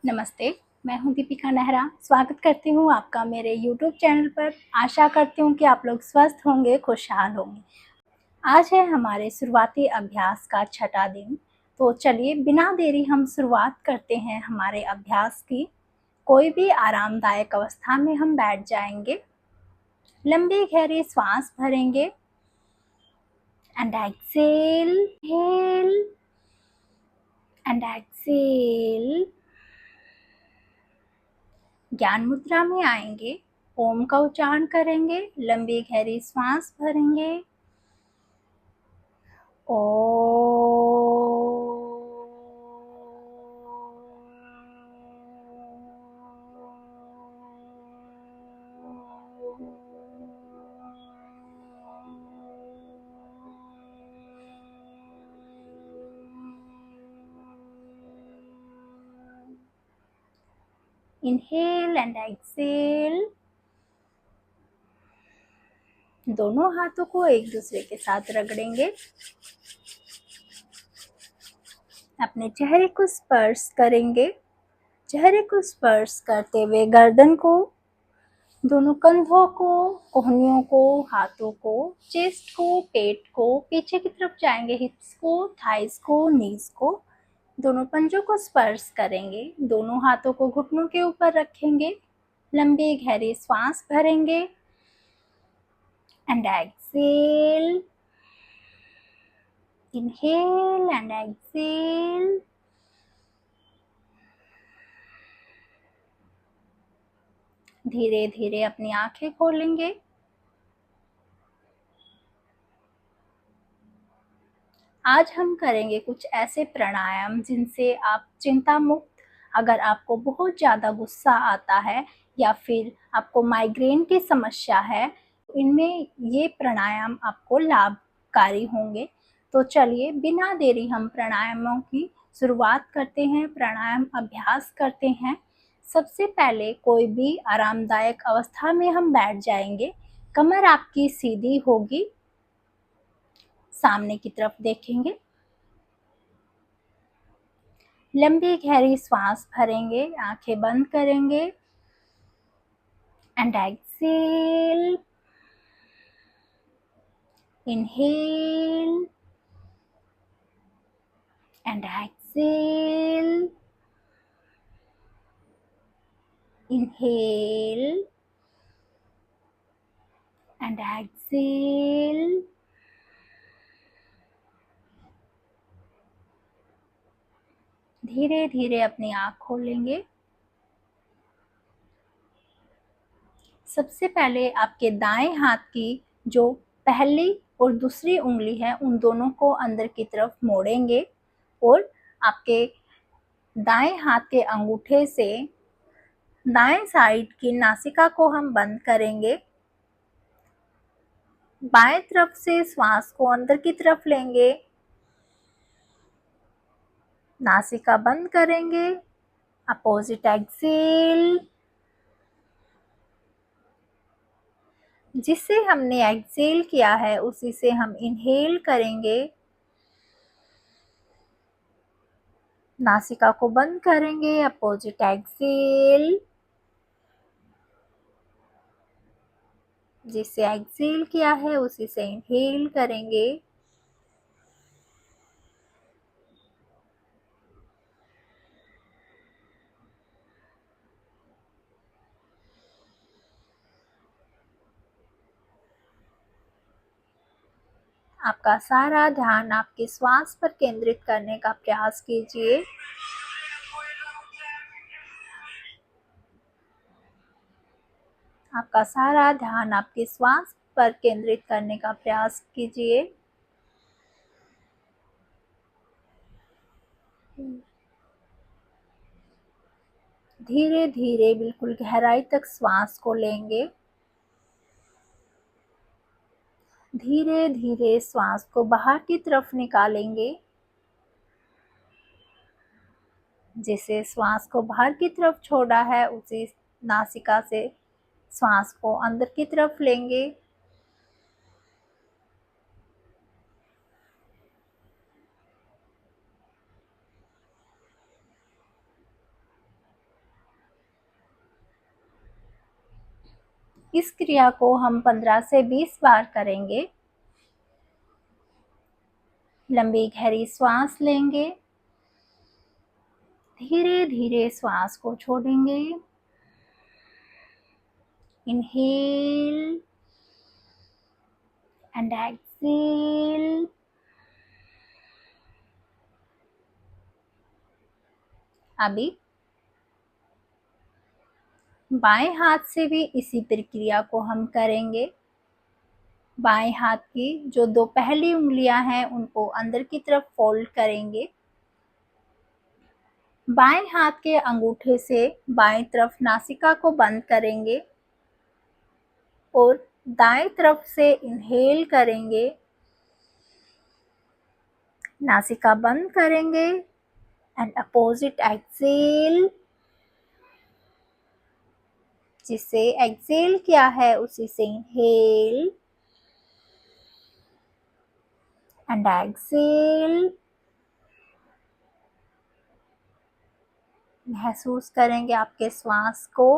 नमस्ते, मैं हूँ दीपिका नेहरा। स्वागत करती हूँ आपका मेरे यूट्यूब चैनल पर। आशा करती हूँ कि आप लोग स्वस्थ होंगे, खुशहाल होंगे। आज है हमारे शुरुआती अभ्यास का छठा दिन, तो चलिए बिना देरी हम शुरुआत करते हैं हमारे अभ्यास की। कोई भी आरामदायक अवस्था में हम बैठ जाएंगे, लंबी गहरी सांस भरेंगे and exhale, inhale and exhale. ज्ञान मुद्रा में आएंगे, ओम का उच्चारण करेंगे, लंबी गहरी सांस भरेंगे। Inhale and exhale. दोनों हाथों को एक दूसरे के साथ रगड़ेंगे। अपने चेहरे को स्पर्श करेंगे। चेहरे को स्पर्श करते हुए गर्दन को, दोनों कंधों को, कोहनियों को, हाथों को, चेस्ट को, पेट को, पीछे की तरफ जाएंगे, हिप्स को, थाइस को, नीज को। दोनों पंजों को स्पर्श करेंगे। दोनों हाथों को घुटनों के ऊपर रखेंगे। लंबी गहरी सांस भरेंगे and exhale. Inhale and exhale. धीरे धीरे अपनी आंखें खोलेंगे। आज हम करेंगे कुछ ऐसे प्राणायाम जिनसे आप चिंता मुक्त, अगर आपको बहुत ज़्यादा गुस्सा आता है या फिर आपको माइग्रेन की समस्या है, इनमें ये प्राणायाम आपको लाभकारी होंगे। तो चलिए बिना देरी हम प्राणायामों की शुरुआत करते हैं, प्राणायाम अभ्यास करते हैं। सबसे पहले कोई भी आरामदायक अवस्था में हम बैठ जाएंगे। कमर आपकी सीधी होगी, सामने की तरफ देखेंगे। लंबी गहरी सांस भरेंगे, आंखें बंद करेंगे and exhale. Inhale and exhale. Inhale and exhale. धीरे धीरे अपनी आंख खोलेंगे। सबसे पहले आपके दाएं हाथ की जो पहली और दूसरी उंगली है, उन दोनों को अंदर की तरफ मोड़ेंगे और आपके दाएं हाथ के अंगूठे से दाएं साइड की नासिका को हम बंद करेंगे। बाएं तरफ से श्वास को अंदर की तरफ लेंगे, नासिका बंद करेंगे, अपोजिट एक्सेल। जिससे हमने एक्सेल किया है उसी से हम इनहेल करेंगे, नासिका को बंद करेंगे, अपोजिट एक्सेल। जिससे एक्सेल किया है उसी से इनहेल करेंगे। आपका सारा ध्यान आपके श्वास पर केंद्रित करने का प्रयास कीजिए। आपका सारा ध्यान आपके श्वास पर केंद्रित करने का प्रयास कीजिए। धीरे धीरे बिल्कुल गहराई तक श्वास को लेंगे। धीरे धीरे श्वास को बाहर की तरफ निकालेंगे। जिसे श्वास को बाहर की तरफ छोड़ा है उसी नासिका से श्वास को अंदर की तरफ लेंगे। इस क्रिया को हम 15 से 20 बार करेंगे। लंबी गहरी श्वास लेंगे, धीरे धीरे श्वास को छोड़ेंगे। Inhale and exhale. अभी बाएं हाथ से भी इसी प्रक्रिया को हम करेंगे। बाएं हाथ की जो 2 पहली उंगलियां हैं उनको अंदर की तरफ फोल्ड करेंगे। बाएं हाथ के अंगूठे से बाएं तरफ नासिका को बंद करेंगे और दाएं तरफ से इनहेल करेंगे। नासिका बंद करेंगे एंड अपोजिट एक्सेल। जिससे एक्सेल किया है उसी से इनहेल एंड एक्सेल। महसूस करेंगे आपके श्वास को।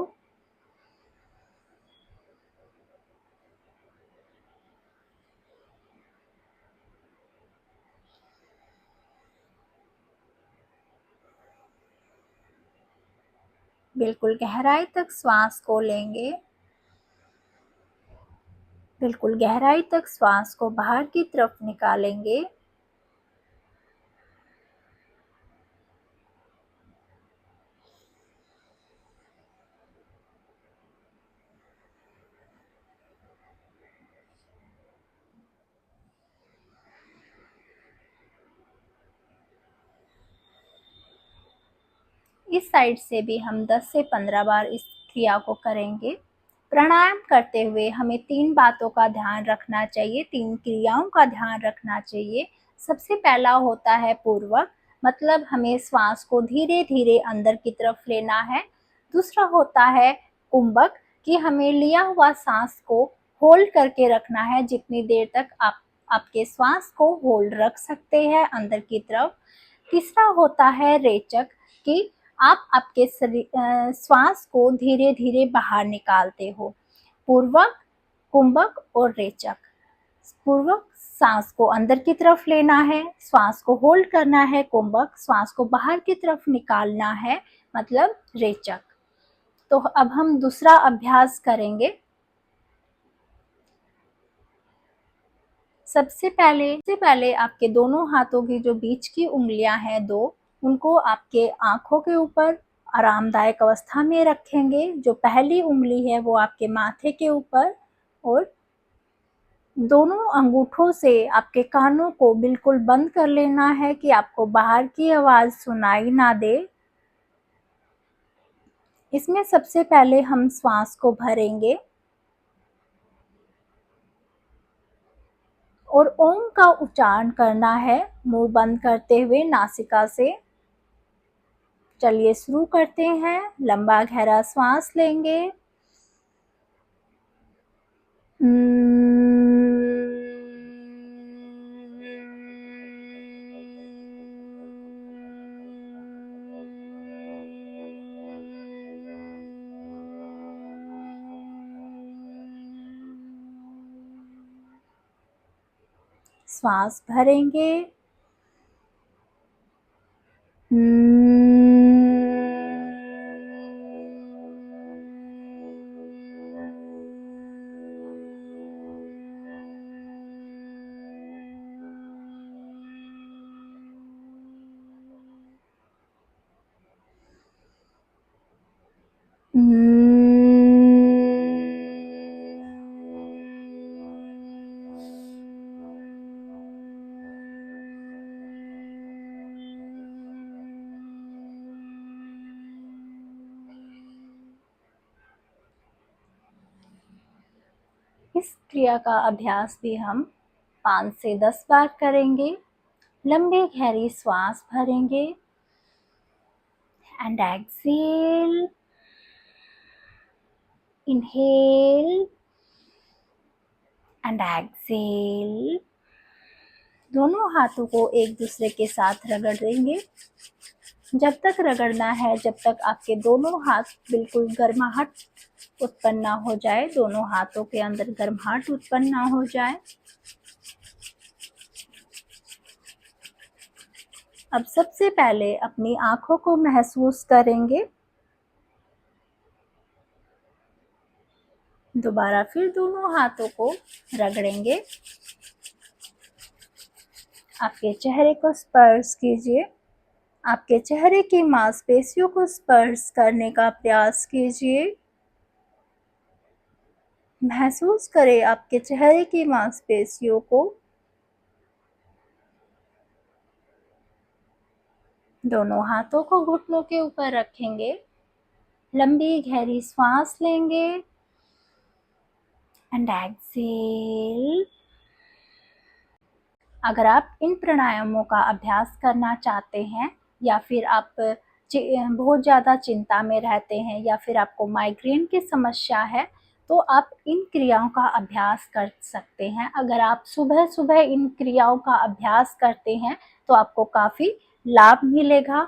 बिल्कुल गहराई तक श्वास को लेंगे। बिल्कुल गहराई तक श्वास को बाहर की तरफ निकालेंगे। इस साइड से भी हम 10 से 15 बार इस क्रिया को करेंगे। प्राणायाम करते हुए हमें 3 बातों का ध्यान रखना चाहिए, 3 क्रियाओं का ध्यान रखना चाहिए। सबसे पहला होता है पूर्वक, मतलब हमें श्वास को धीरे धीरे अंदर की तरफ लेना है। दूसरा होता है कुंभक, कि हमें लिया हुआ सांस को होल्ड करके रखना है, जितनी देर तक आप आपके श्वास को होल्ड रख सकते हैं अंदर की तरफ। तीसरा होता है रेचक, कि आप आपके श्वास को धीरे धीरे बाहर निकालते हो। पूर्वक, कुंभक और रेचक। पूर्वक सांस को अंदर की तरफ लेना है, श्वास को होल्ड करना है। कुंभक, श्वास को बाहर की तरफ निकालना है, मतलब रेचक। तो अब हम दूसरा अभ्यास करेंगे। सबसे पहले आपके दोनों हाथों की जो बीच की उंगलियां हैं 2, उनको आपके आंखों के ऊपर आरामदायक अवस्था में रखेंगे। जो पहली उंगली है वो आपके माथे के ऊपर, और दोनों अंगूठों से आपके कानों को बिल्कुल बंद कर लेना है कि आपको बाहर की आवाज सुनाई ना दे। इसमें सबसे पहले हम श्वास को भरेंगे और ओम का उच्चारण करना है मुंह बंद करते हुए नासिका से। चलिए शुरू करते हैं। लंबा गहरा श्वास लेंगे। श्वास भरेंगे। इस क्रिया का अभ्यास भी हम 5 से 10 बार करेंगे। लंबी गहरी श्वास भरेंगे and exhale. Inhale and exhale. दोनों हाथों को एक दूसरे के साथ रगड़ देंगे। जब तक रगड़ना है जब तक आपके दोनों हाथ बिल्कुल गर्माहट उत्पन्न ना हो जाए, दोनों हाथों के अंदर गर्माहट उत्पन्न ना हो जाए। अब सबसे पहले अपनी आंखों को महसूस करेंगे। दोबारा फिर दोनों हाथों को रगड़ेंगे। आपके चेहरे को स्पर्श कीजिए। आपके चेहरे की मांसपेशियों को स्पर्श करने का प्रयास कीजिए। महसूस करें आपके चेहरे की मांसपेशियों को। दोनों हाथों को घुटनों के ऊपर रखेंगे। लंबी गहरी सांस लेंगे एंड एक्सेल। अगर आप इन प्राणायामों का अभ्यास करना चाहते हैं या फिर आप बहुत ज़्यादा चिंता में रहते हैं या फिर आपको माइग्रेन की समस्या है, तो आप इन क्रियाओं का अभ्यास कर सकते हैं। अगर आप सुबह सुबह इन क्रियाओं का अभ्यास करते हैं तो आपको काफ़ी लाभ मिलेगा।